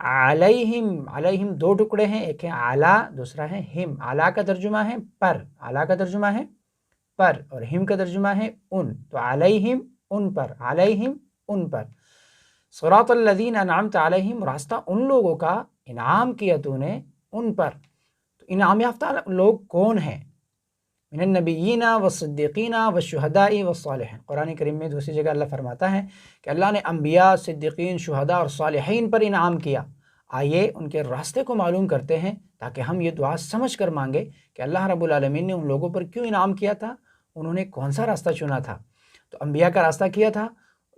علیہم، علیہم دو ٹکڑے ہیں، ایک ہے اعلیٰ، دوسرا ہے ہم۔ اعلیٰ کا ترجمہ ہے پر، اعلیٰ کا ترجمہ ہے پر، اور ہم کا ترجمہ ہے ان، تو علیہم ان پر، علیہم ان پر۔ صراط الذین انعمت علیہم، راستہ ان لوگوں کا انعام کیا تو نے ان پر۔ تو انعام یافتہ لوگ کون ہیں؟ من النبیین والصدیقین والشہداء والصالحین۔ قرآن کریم میں دوسری جگہ اللہ فرماتا ہے کہ اللہ نے انبیاء، صدیقین، شہداء اور صالحین پر انعام کیا۔ آئیے ان کے راستے کو معلوم کرتے ہیں تاکہ ہم یہ دعا سمجھ کر مانگے کہ اللہ رب العالمین نے ان لوگوں پر کیوں انعام کیا تھا، انہوں نے کون سا راستہ چنا تھا۔ تو انبیاء کا راستہ کیا تھا۔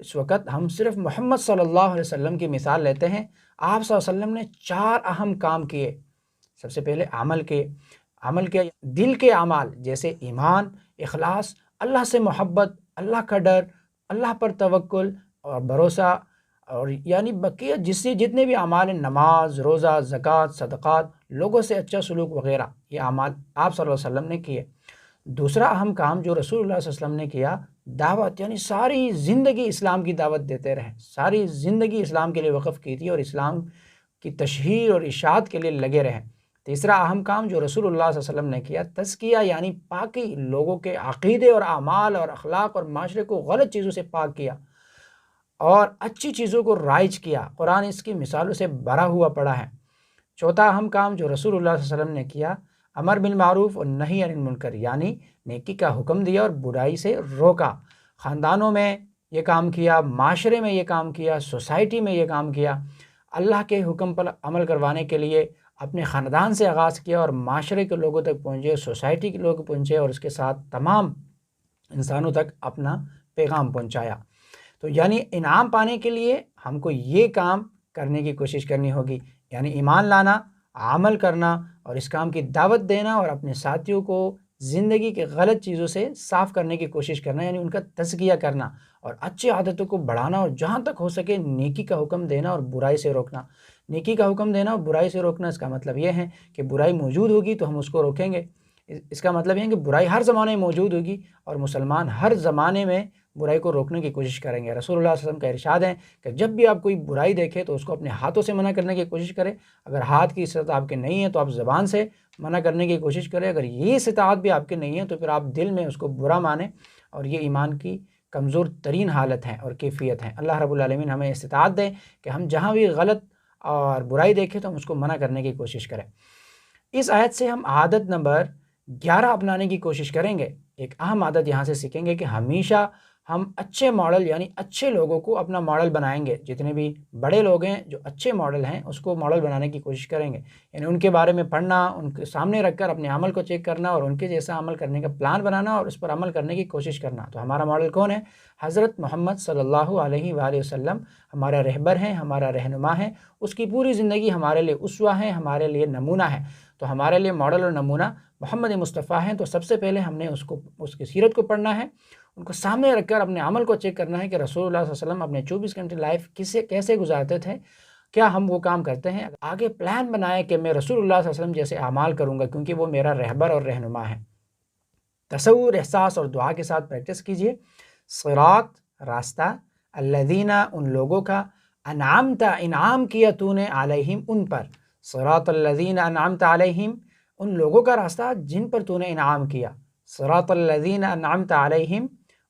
اس وقت ہم صرف محمد صلی اللہ علیہ وسلم کی مثال لیتے ہیں۔ آپ صلی اللہ علیہ وسلم نے 4 اہم کام کیے۔ سب سے پہلے عمل کے دل کے اعمال، جیسے ایمان، اخلاص، اللہ سے محبت، اللہ کا ڈر، اللہ پر توکل اور بھروسہ، اور یعنی بقیہ جتنے بھی اعمال ہیں، نماز، روزہ، زکوٰۃ، صدقات، لوگوں سے اچھا سلوک وغیرہ، یہ اعمال آپ صلی اللہ علیہ وسلم نے کیے۔ دوسرا اہم کام جو رسول اللہ صلی اللہ علیہ وسلم نے کیا، دعوت، یعنی ساری زندگی اسلام کی دعوت دیتے رہے، ساری زندگی اسلام کے لیے وقف کی تھی اور اسلام کی تشہیر اور اشاعت کے لیے لگے رہے۔ تیسرا اہم کام جو رسول اللہ صلی اللہ علیہ وسلم نے کیا، تزکیہ، یعنی پاکی، لوگوں کے عقیدے اور اعمال اور اخلاق اور معاشرے کو غلط چیزوں سے پاک کیا اور اچھی چیزوں کو رائج کیا۔ قرآن اس کی مثالوں سے بھرا ہوا پڑا ہے۔ چوتھا اہم کام جو رسول اللہ صلی اللہ علیہ وسلم نے کیا، امر بالمعروف اور نہی عن المنکر، یعنی نیکی کا حکم دیا اور برائی سے روکا۔ خاندانوں میں یہ کام کیا، معاشرے میں یہ کام کیا، سوسائٹی میں یہ کام کیا۔ اللہ کے حکم پر عمل کروانے کے لیے اپنے خاندان سے آغاز کیا اور معاشرے کے لوگوں تک پہنچے، سوسائٹی کے لوگ پہنچے اور اس کے ساتھ تمام انسانوں تک اپنا پیغام پہنچایا۔ تو یعنی انعام پانے کے لیے ہم کو یہ کام کرنے کی کوشش کرنی ہوگی، یعنی ایمان لانا، عمل کرنا اور اس کام کی دعوت دینا اور اپنے ساتھیوں کو زندگی کے غلط چیزوں سے صاف کرنے کی کوشش کرنا، یعنی ان کا تزکیہ کرنا اور اچھی عادتوں کو بڑھانا، اور جہاں تک ہو سکے نیکی کا حکم دینا اور برائی سے روکنا۔ نیکی کا حکم دینا اور برائی سے روکنا، اس کا مطلب یہ ہے کہ برائی موجود ہوگی تو ہم اس کو روکیں گے۔ اس کا مطلب یہ ہے کہ برائی ہر زمانے میں موجود ہوگی اور مسلمان ہر زمانے میں برائی کو روکنے کی کوشش کریں گے۔ رسول اللہ صلی اللہ علیہ وسلم کا ارشاد ہے کہ جب بھی آپ کوئی برائی دیکھے تو اس کو اپنے ہاتھوں سے منع کرنے کی کوشش کرے۔ اگر ہاتھ کی استطاعت آپ کے نہیں ہے تو آپ زبان سے منع کرنے کی کوشش کریں۔ اگر یہ استطاعت بھی آپ کے نہیں ہے تو پھر آپ دل میں اس کو برا مانیں، اور یہ ایمان کی کمزور ترین حالت ہے اور کیفیت ہے۔ اللہ رب العالمین ہمیں استطاعت دے کہ ہم جہاں بھی غلط اور برائی دیکھیں تو ہم اس کو منع کرنے کی کوشش کریں۔ اس آیت سے ہم عادت نمبر 11 اپنانے کی کوشش کریں گے۔ ایک اہم عادت یہاں سے سیکھیں گے کہ ہمیشہ ہم اچھے ماڈل، یعنی اچھے لوگوں کو اپنا ماڈل بنائیں گے۔ جتنے بھی بڑے لوگ ہیں جو اچھے ماڈل ہیں اس کو ماڈل بنانے کی کوشش کریں گے، یعنی ان کے بارے میں پڑھنا، ان کے سامنے رکھ کر اپنے عمل کو چیک کرنا اور ان کے جیسا عمل کرنے کا پلان بنانا اور اس پر عمل کرنے کی کوشش کرنا۔ تو ہمارا ماڈل کون ہے؟ حضرت محمد صلی اللہ علیہ وآلہ وسلم ہمارا رہبر ہیں، ہمارا رہنما ہے۔ اس کی پوری زندگی ہمارے لیے اسوہ ہے، ہمارے لیے نمونہ ہے۔ تو ہمارے لیے ماڈل اور نمونہ محمد مصطفیٰ ہیں۔ تو سب سے پہلے ہم نے اس کی سیرت کو پڑھنا ہے، ان کو سامنے رکھ کر اپنے عمل کو چیک کرنا ہے کہ رسول اللہ صلی اللہ علیہ وسلم اپنے 24 گھنٹے لائف کیسے گزارتے تھے، کیا ہم وہ کام کرتے ہیں۔ آگے پلان بنائے کہ میں رسول اللہ صلی اللہ علیہ وسلم جیسے اعمال کروں گا، کیونکہ وہ میرا رہبر اور رہنما ہے۔ تصور، احساس اور دعا کے ساتھ پریکٹس کیجئے۔ صراط، راستہ، الذین، ان لوگوں کا، انعمت، انعام کیا تو نے، علیہم، ان پر۔ صراط الذین انعمت علیہم، ان لوگوں کا راستہ جن پر تو نے انعام کیا۔ صراط الذین انعمت علیہم،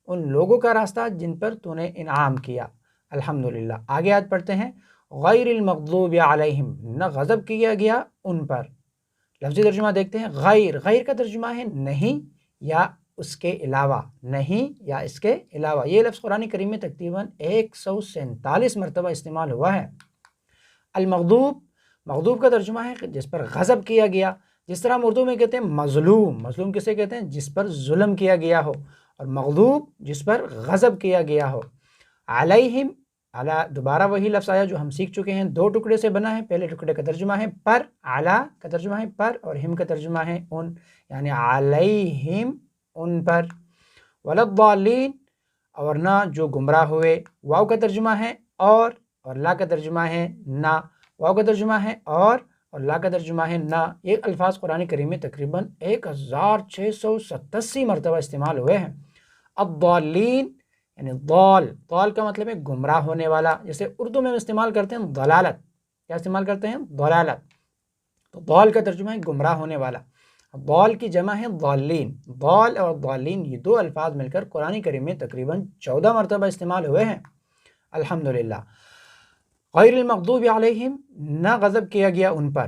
ان لوگوں کا راستہ جن پر تو نے انعام کیا۔ الحمدللہ۔ آگے آیت پڑھتے ہیں، غیر المغضوب علیہم، نہ غضب کیا گیا ان پر۔ لفظی ترجمہ دیکھتے ہیں۔ غیر، غیر کا ترجمہ ہے نہیں یا اس کے علاوہ، نہیں یا اس کے علاوہ۔ یہ لفظ قرآن کریم میں تقریباً 147 مرتبہ استعمال ہوا ہے۔ المغضوب، مغضوب کا ترجمہ ہے جس پر غضب کیا گیا، جس طرح ہم اردو میں کہتے ہیں مظلوم، مظلوم کسے کہتے ہیں؟ جس پر ظلم کیا گیا ہو، اور مغضوب جس پر غضب کیا گیا ہو۔ علیہم، دوبارہ وہی لفظ آیا جو ہم سیکھ چکے ہیں، 2 ٹکڑے سے بنا ہے۔ پہلے ٹکڑے کا ترجمہ ہے پر، اعلیٰ کا ترجمہ ہے پر، اور ہم کا ترجمہ ہے ان، یعنی علیہم، ان پر۔ ولضالین، اور نہ جو گمراہ ہوئے۔ واو کا ترجمہ ہے اور لا کا ترجمہ ہے نہ۔ واو کا ترجمہ ہے اور لا کا ترجمہ ہے نہ۔ یہ الفاظ قرآن کریم میں تقریباً 1687 مرتبہ استعمال ہوئے ہیں۔ الضالین، یعنی ضال کا مطلب ہے گمراہ ہونے والا، جیسے اردو میں استعمال کرتے ہیں ضلالت، کیا استعمال کرتے ہیں؟ ضلالت. تو ضال کا ترجمہ ہے گمراہ ہونے والا. ضال کی جمع ہے ضالین. ضال اور ضالین یہ دو الفاظ مل کر قرآن کریم میں تقریباً 14 مرتبہ استعمال ہوئے ہیں. الحمدللہ. غیر المغضوب علیہم، نہ غضب کیا گیا ان پر،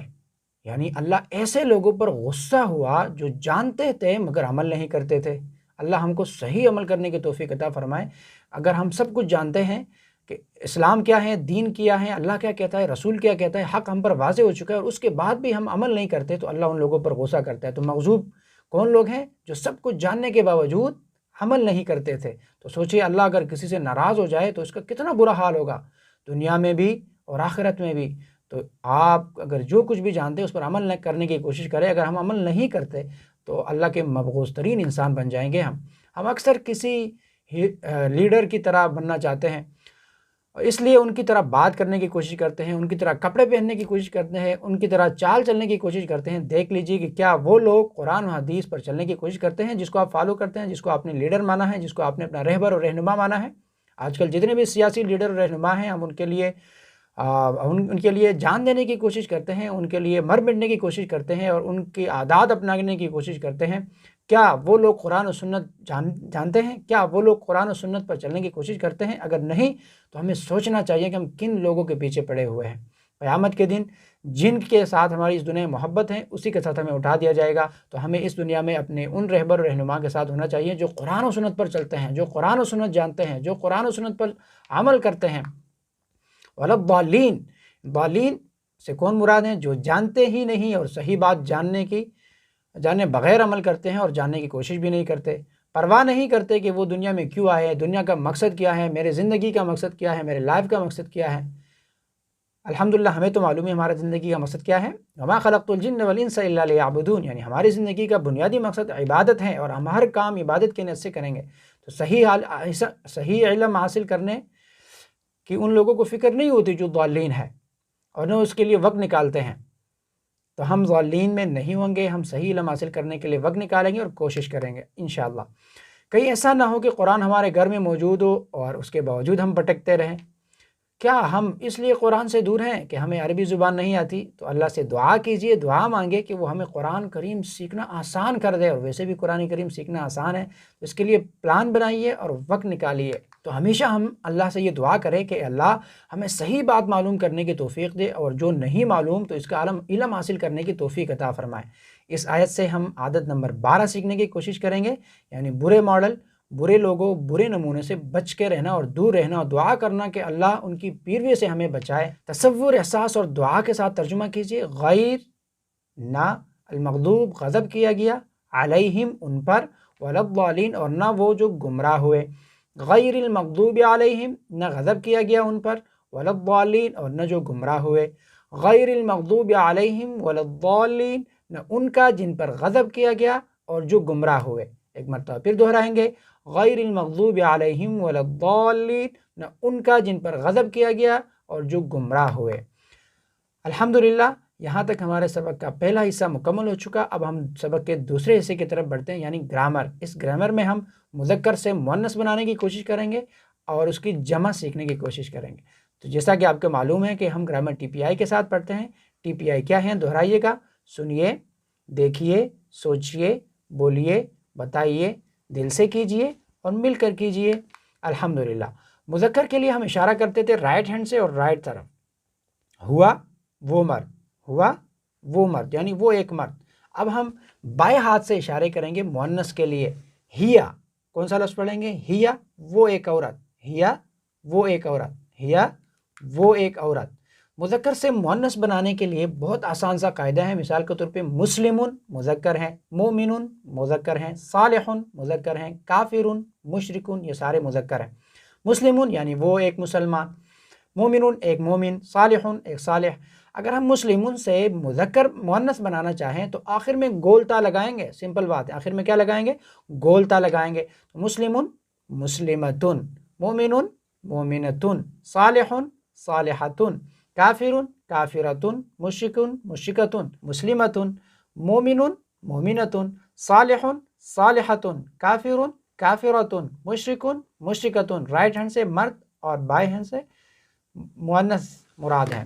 یعنی اللہ ایسے لوگوں پر غصہ ہوا جو جانتے تھے مگر عمل نہیں کرتے تھے. اللہ ہم کو صحیح عمل کرنے کی توفیق عطا فرمائے. اگر ہم سب کچھ جانتے ہیں کہ اسلام کیا ہے، دین کیا ہے، اللہ کیا کہتا ہے، رسول کیا کہتا ہے، حق ہم پر واضح ہو چکا ہے، اور اس کے بعد بھی ہم عمل نہیں کرتے، تو اللہ ان لوگوں پر غصہ کرتا ہے. تو مغضوب کون لوگ ہیں؟ جو سب کچھ جاننے کے باوجود عمل نہیں کرتے تھے. تو سوچئے اللہ اگر کسی سے ناراض ہو جائے تو اس کا کتنا برا حال ہوگا، دنیا میں بھی اور آخرت میں بھی. تو آپ اگر جو کچھ بھی جانتے ہیں اس پر عمل کرنے کی کوشش کریں. اگر ہم عمل نہیں کرتے تو اللہ کے مبغوض ترین انسان بن جائیں گے. ہم اکثر کسی لیڈر کی طرح بننا چاہتے ہیں، اس لیے ان کی طرح بات کرنے کی کوشش کرتے ہیں، ان کی طرح کپڑے پہننے کی کوشش کرتے ہیں، ان کی طرح چال چلنے کی کوشش کرتے ہیں. دیکھ لیجئے کہ کیا وہ لوگ قرآن و حدیث پر چلنے کی کوشش کرتے ہیں جس کو آپ فالو کرتے ہیں، جس کو آپ نے لیڈر مانا ہے، جس کو آپ نے اپنا رہبر اور رہنما مانا ہے. آج کل جتنے بھی سیاسی لیڈر اور رہنما ہیں، ہم ان کے لیے جان دینے کی کوشش کرتے ہیں، ان کے لیے مر مٹنے کی کوشش کرتے ہیں اور ان کی عادات اپنانے کی کوشش کرتے ہیں. کیا وہ لوگ قرآن و سنت جانتے ہیں؟ کیا وہ لوگ قرآن و سنت پر چلنے کی کوشش کرتے ہیں؟ اگر نہیں تو ہمیں سوچنا چاہیے کہ ہم کن لوگوں کے پیچھے پڑے ہوئے ہیں. قیامت کے دن جن کے ساتھ ہماری اس دنیا میں محبت ہے اسی کے ساتھ ہمیں اٹھا دیا جائے گا. تو ہمیں اس دنیا میں اپنے ان رہبر و رہنما کے ساتھ ہونا چاہیے جو قرآن و سنت پر چلتے ہیں، جو قرآن و سنت جانتے ہیں، جو قرآن و سنت پر عمل کرتے ہیں. وَلَا الضَّالِّينَ، ضالین سے کون مراد ہیں؟ جو جانتے ہی نہیں اور صحیح بات جانے بغیر عمل کرتے ہیں اور جاننے کی کوشش بھی نہیں کرتے. پرواہ نہیں کرتے کہ وہ دنیا میں کیوں آئے ہیں، دنیا کا مقصد کیا ہے، میرے زندگی کا مقصد کیا ہے، میرے لائف کا مقصد کیا ہے. الحمدللہ ہمیں تو معلوم ہے ہمارا زندگی کا مقصد کیا ہے. وَمَا خَلَقْتُ الْجِنَّ وَالْإِنسَ إِلَّا لِيَعْبُدُونَ، یعنی ہماری زندگی کا بنیادی مقصد عبادت ہے اور ہم ہر کام عبادت کے نیت سے کریں گے. تو صحیح علم حاصل کرنے کی ان لوگوں کو فکر نہیں ہوتی جو ضالین ہے اور نہ اس کے لیے وقت نکالتے ہیں. تو ہم ضالین میں نہیں ہوں گے، ہم صحیح علم حاصل کرنے کے لیے وقت نکالیں گے اور کوشش کریں گے انشاءاللہ. کہیں ایسا نہ ہو کہ قرآن ہمارے گھر میں موجود ہو اور اس کے باوجود ہم بھٹکتے رہیں. کیا ہم اس لیے قرآن سے دور ہیں کہ ہمیں عربی زبان نہیں آتی؟ تو اللہ سے دعا کیجئے، دعا مانگے کہ وہ ہمیں قرآن کریم سیکھنا آسان کر دے. اور ویسے بھی قرآن کریم سیکھنا آسان ہے، اس کے لیے پلان بنائیے اور وقت نکالیے. تو ہمیشہ ہم اللہ سے یہ دعا کریں کہ اللہ ہمیں صحیح بات معلوم کرنے کی توفیق دے، اور جو نہیں معلوم تو اس کا علم حاصل کرنے کی توفیق عطا فرمائے. اس آیت سے ہم عادت نمبر 12 سیکھنے کی کوشش کریں گے، یعنی برے ماڈل، برے لوگوں، برے نمونے سے بچ کے رہنا اور دور رہنا، اور دعا کرنا کہ اللہ ان کی پیروی سے ہمیں بچائے. تصور، احساس اور دعا کے ساتھ ترجمہ کیجئے. غیر، نہ، المغضوب غضب کیا گیا، علیہم ان پر، ولا الضالین اور نہ وہ جو گمراہ ہوئے. غیر المغضوب علیہم نہ غضب کیا گیا ان پر، ولا الضالین اور نہ جو گمراہ ہوئے. غیر المغضوب علیہم ولا الضالین نہ ان کا جن پر غضب کیا گیا اور جو گمراہ ہوئے. ایک مرتبہ پھر دہرائیں گے، غیر المغضوب علیہم ولا الضالین نہ ان کا جن پر غضب کیا گیا اور جو گمراہ ہوئے. الحمدللہ یہاں تک ہمارے سبق کا پہلا حصہ مکمل ہو چکا. اب ہم سبق کے دوسرے حصے کی طرف بڑھتے ہیں، یعنی گرامر. اس گرامر میں ہم مذکر سے مؤنث بنانے کی کوشش کریں گے اور اس کی جمع سیکھنے کی کوشش کریں گے. تو جیسا کہ آپ کو معلوم ہے کہ ہم گرامر TPI کے ساتھ پڑھتے ہیں. TPI کیا ہے؟ دہرائیے گا، سنیے، دیکھیے، سوچیے، بولیے، بتائیے، دل سے کیجئے اور مل کر کیجئے. الحمدللہ. مذکر کے لیے ہم اشارہ کرتے تھے رائٹ ہینڈ سے اور رائٹ طرف. ہوا وہ مرد، ہوا وہ مرد، یعنی وہ ایک مرد. اب ہم بائیں ہاتھ سے اشارے کریں گے مؤنث کے لیے. ہیا، کون سا لفظ پڑھیں گے؟ ہیا وہ ایک عورت، ہیا وہ ایک عورت، ہیا وہ ایک عورت. مذکر سے مؤنث بنانے کے لیے بہت آسان سا قاعدہ ہے. مثال کے طور پہ مسلمون مذکر ہیں، مومنون مذکر ہیں، صالحون مذکر ہیں، کافرون، مشرکون یہ سارے مذکر ہیں. مسلمون یعنی وہ ایک مسلمان، مومنون ایک مومن، صالحون ایک صالح. اگر ہم مسلمون سے مذکر مؤنث بنانا چاہیں تو آخر میں گول تا لگائیں گے. سمپل بات ہے، آخر میں کیا لگائیں گے؟ گول تا لگائیں گے. مسلمون مسلمتون، مومنون مومنتون، صالحون صالحتون، کافرون کافرتون، مشرکون مشرکتون، مسلمتون مومنون مومنتون، صالحون صالحتون، کافرون کافرتون، مشرکون مشرکتون. رائٹ ہینڈ سے مرد اور بائیں ہینڈ سے مؤنث مراد ہیں.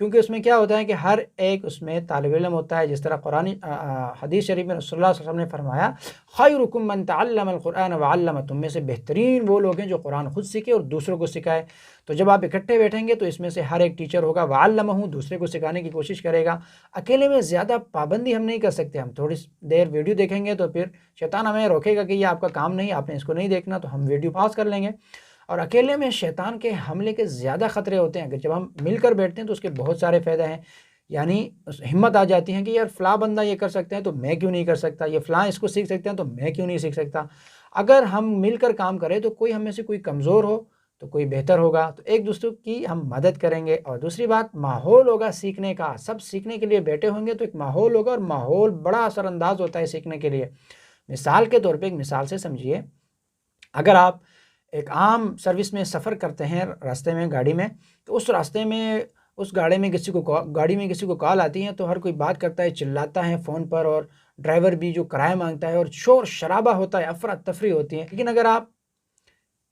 کیونکہ اس میں کیا ہوتا ہے کہ ہر ایک اس میں طالب علم ہوتا ہے. جس طرح قرآن حدیث شریف میں رسول اللہ صلی اللہ علیہ وسلم نے فرمایا خیرکم من تعلم القرآن وعلمہ، تم میں سے بہترین وہ لوگ ہیں جو قرآن خود سیکھے اور دوسروں کو سکھائے. تو جب آپ اکٹھے بیٹھیں گے تو اس میں سے ہر ایک ٹیچر ہوگا وعلمہ، دوسرے کو سکھانے کی کوشش کرے گا. اکیلے میں زیادہ پابندی ہم نہیں کر سکتے. ہم تھوڑی دیر ویڈیو دیکھیں گے تو پھر شیطان ہمیں روکے گا کہ یہ آپ کا کام نہیں، آپ نے اس کو نہیں دیکھنا، تو ہم ویڈیو پاس کر لیں گے. اور اکیلے میں شیطان کے حملے کے زیادہ خطرے ہوتے ہیں. اگر جب ہم مل کر بیٹھتے ہیں تو اس کے بہت سارے فائدے ہیں. یعنی ہمت آ جاتی ہے کہ یار فلاں بندہ یہ کر سکتے ہیں تو میں کیوں نہیں کر سکتا، یہ فلاں اس کو سیکھ سکتے ہیں تو میں کیوں نہیں سیکھ سکتا. اگر ہم مل کر کام کریں تو کوئی ہم میں سے کوئی کمزور ہو تو کوئی بہتر ہوگا، تو ایک دوسرے کی ہم مدد کریں گے. اور دوسری بات ماحول ہوگا سیکھنے کا، سب سیکھنے کے لیے بیٹھے ہوں گے تو ایک ماحول ہوگا، اور ماحول بڑا اثر انداز ہوتا ہے سیکھنے کے لیے. مثال کے طور پہ ایک مثال سے سمجھیے، اگر آپ ایک عام سروس میں سفر کرتے ہیں راستے میں گاڑی میں، تو اس راستے میں اس گاڑی میں کسی کو کال آتی ہے تو ہر کوئی بات کرتا ہے، چلاتا ہے فون پر، اور ڈرائیور بھی جو کرایہ مانگتا ہے، اور شور شرابہ ہوتا ہے، افراتفری ہوتی ہے. لیکن اگر آپ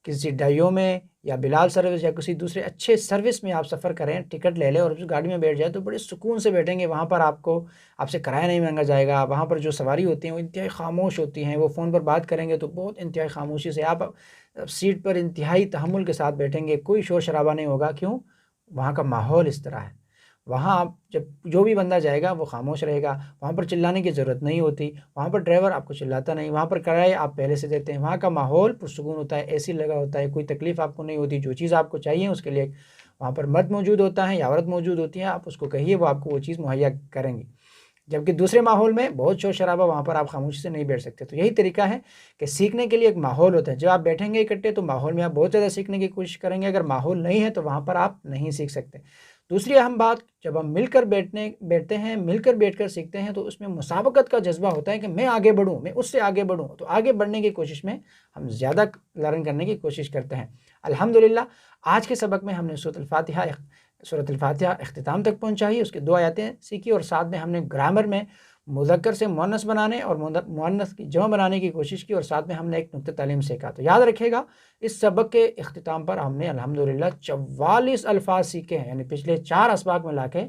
کسی ڈائیو میں یا بلال سروس یا کسی دوسرے اچھے سروس میں آپ سفر کریں، ٹکٹ لے لیں اور اس گاڑی میں بیٹھ جائیں تو بڑے سکون سے بیٹھیں گے. وہاں پر آپ سے کرایہ نہیں مانگا جائے گا. وہاں پر جو سواری ہوتی ہیں وہ انتہائی خاموش ہوتی ہیں. وہ فون پر بات کریں گے تو بہت انتہائی خاموشی سے، آپ سیٹ پر انتہائی تحمل کے ساتھ بیٹھیں گے، کوئی شور شرابہ نہیں ہوگا. کیوں؟ وہاں کا ماحول اس طرح ہے. وہاں آپ جب جو بھی بندہ جائے گا وہ خاموش رہے گا. وہاں پر چلانے کی ضرورت نہیں ہوتی. وہاں پر ڈرائیور آپ کو چلاتا نہیں. وہاں پر کرایہ آپ پہلے سے دیتے ہیں. وہاں کا ماحول پرسکون ہوتا ہے، اے سی لگا ہوتا ہے، کوئی تکلیف آپ کو نہیں ہوتی. جو چیز آپ کو چاہیے اس کے لیے وہاں پر مرد موجود ہوتا ہے یا عورت موجود ہوتی ہے، آپ اس کو کہیے وہ آپ کو وہ چیز مہیا کریں گی. جبکہ دوسرے ماحول میں بہت شور شرابہ، وہاں پر آپ خاموشی سے نہیں بیٹھ سکتے. تو یہی طریقہ ہے کہ سیکھنے کے لیے ایک ماحول ہوتا ہے. جب آپ بیٹھیں گے اکٹھے تو ماحول میں آپ بہت زیادہ سیکھنے کی کوشش کریں گے. اگر ماحول نہیں ہے تو وہاں پر آپ نہیں سیکھ سکتے. دوسری اہم بات، جب ہم مل کر بیٹھتے ہیں، مل کر بیٹھ کر سیکھتے ہیں تو اس میں مسابقت کا جذبہ ہوتا ہے کہ میں آگے بڑھوں، میں اس سے آگے بڑھوں. تو آگے بڑھنے کی کوشش میں ہم زیادہ لرن کرنے کی کوشش کرتے ہیں. الحمدللہ آج کے سبق میں ہم نے سورۃ الفاتحہ اختتام تک پہنچائی، اس کے 2 آیتیں سیکھی، اور ساتھ میں ہم نے گرامر میں مذکر سے مؤنث بنانے اور مؤنث کی جمع بنانے کی کوشش کی، اور ساتھ میں ہم نے ایک نقطہ تعلیم سیکھا. تو یاد رکھیے گا اس سبق کے اختتام پر ہم نے الحمدللہ 44 الفاظ سیکھے ہیں. یعنی پچھلے 4 اسباق میں لا کے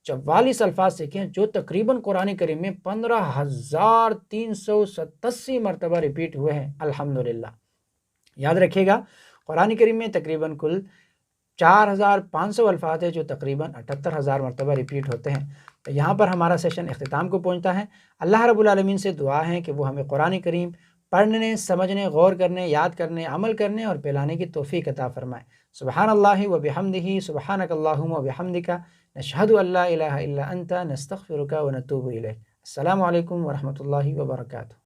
44 الفاظ سیکھے ہیں، جو تقریباً قرآن کریم میں 15,387 مرتبہ ریپیٹ ہوئے ہیں. الحمدللہ یاد رکھیے گا قرآن کریم میں تقریباً کل 4,500 الفاظ ہیں جو تقریباً 78,000 مرتبہ ریپیٹ ہوتے ہیں. تو یہاں پر ہمارا سیشن اختتام کو پہنچتا ہے. اللہ رب العالمین سے دعا ہے کہ وہ ہمیں قرآن کریم پڑھنے، سمجھنے، غور کرنے، یاد کرنے، عمل کرنے اور پھیلانے کی توفیق عطا فرمائے. سبحان اللہ و بحمدہ، سبحانک اللہم و بحمدک، نشہد ان لا الہ الا انت، نستغفرک و نتوب الیک. السلام علیکم ورحمۃ اللہ وبرکاتہ.